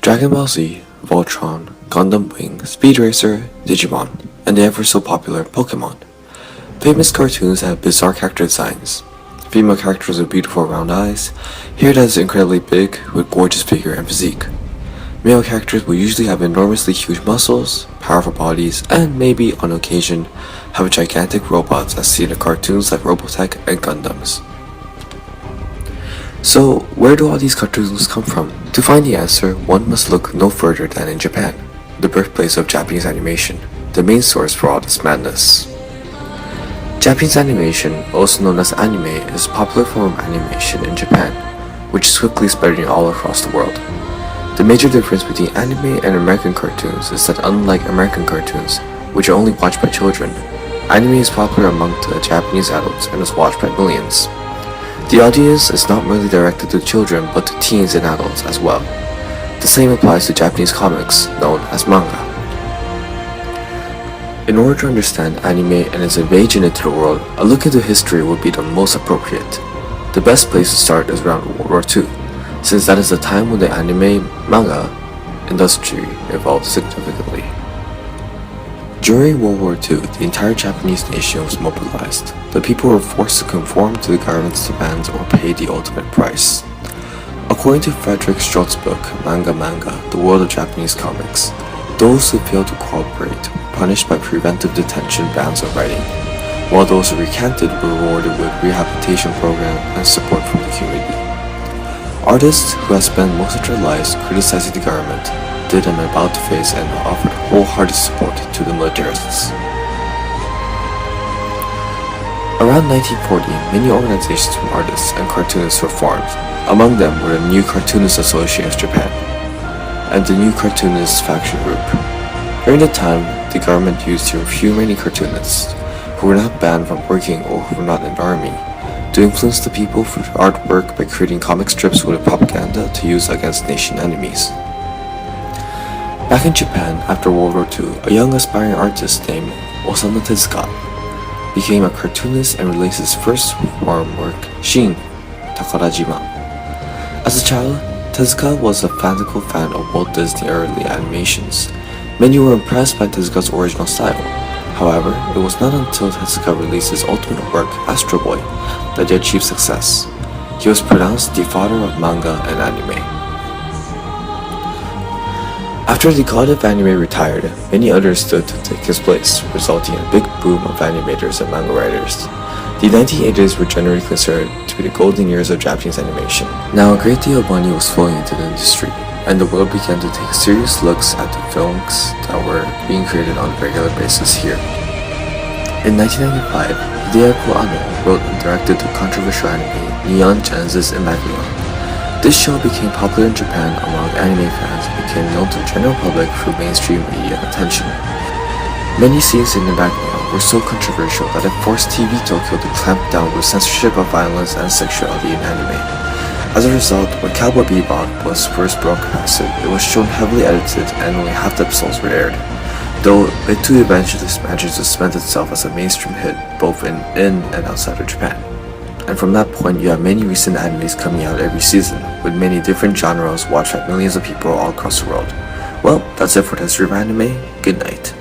Dragon Ball Z, Voltron, Gundam Wing, Speed Racer, Digimon, and the ever so popular Pokemon. Famous cartoons have bizarre character designs. Female characters with beautiful round eyes, hair that is incredibly big with gorgeous figure and physique. Male characters will usually have enormously huge muscles, powerful bodies, and maybe, on occasion, have gigantic robots as seen in cartoons like Robotech and Gundams. So, where do all these cartoons come from? To find the answer, one must look no further than in Japan, the birthplace of Japanese animation, the main source for all this madness. Japanese animation, also known as anime, is a popular form of animation in Japan, which is quickly spreading all across the world. The major difference between anime and American cartoons is that unlike American cartoons, which are only watched by children, anime is popular among the Japanese adults and is watched by millions. The audience is not merely directed to children but to teens and adults as well. The same applies to Japanese comics, known as manga. In order to understand anime and its invasion into the world, a look into history would be the most appropriate. The best place to start is around World War II, since that is the time when the anime manga industry evolved significantly. During World War II, the entire Japanese nation was mobilized. The people were forced to conform to the government's demands or pay the ultimate price. According to Frederick Strout's book, Manga, The World of Japanese Comics, those who failed to cooperate were punished by preventive detention bans of writing, while those who recanted were rewarded with rehabilitation programs and support from the community. Artists who had spent most of their lives criticizing the government did an about-face and offered wholehearted support to the militarists. Around 1940, many organizations from artists and cartoonists were formed. Among them were the New Cartoonists Association of Japan and the New Cartoonists Faction Group. During the time, the government used to refuse many cartoonists who were not banned from working or who were not in the army to influence the people through artwork by creating comic strips with propaganda to use against nation enemies. Back in Japan, after World War II, a young aspiring artist named Osamu Tezuka became a cartoonist and released his first form work, Shin Takarajima. As a child, Tezuka was a fanatical fan of Walt Disney early animations. Many were impressed by Tezuka's original style. However, it was not until Tezuka released his ultimate work, Astro Boy, that he achieved success. He was pronounced the father of manga and anime. After the god of anime retired, many others stood to take his place, resulting in a big boom of animators and manga writers. The 1980s were generally considered to be the golden years of Japanese animation. Now a great deal of money was flowing into the industry, and the world began to take serious looks at the films that were being created on a regular basis here. In 1995, Hideaki Anno wrote and directed the controversial anime Neon Genesis Evangelion. This show became popular in Japan among anime fans and became known to the general public through mainstream media attention. Many scenes in Evangelion were so controversial that it forced TV Tokyo to clamp down with censorship of violence and sexuality in anime. As a result, when Cowboy Bebop was first broadcasted, it was shown heavily edited and only half the episodes were aired, though it too eventually managed to cement itself as a mainstream hit both in and outside of Japan. And from that point, you have many recent animes coming out every season, with many different genres watched by millions of people all across the world. Well, that's it for the history of anime. Good night.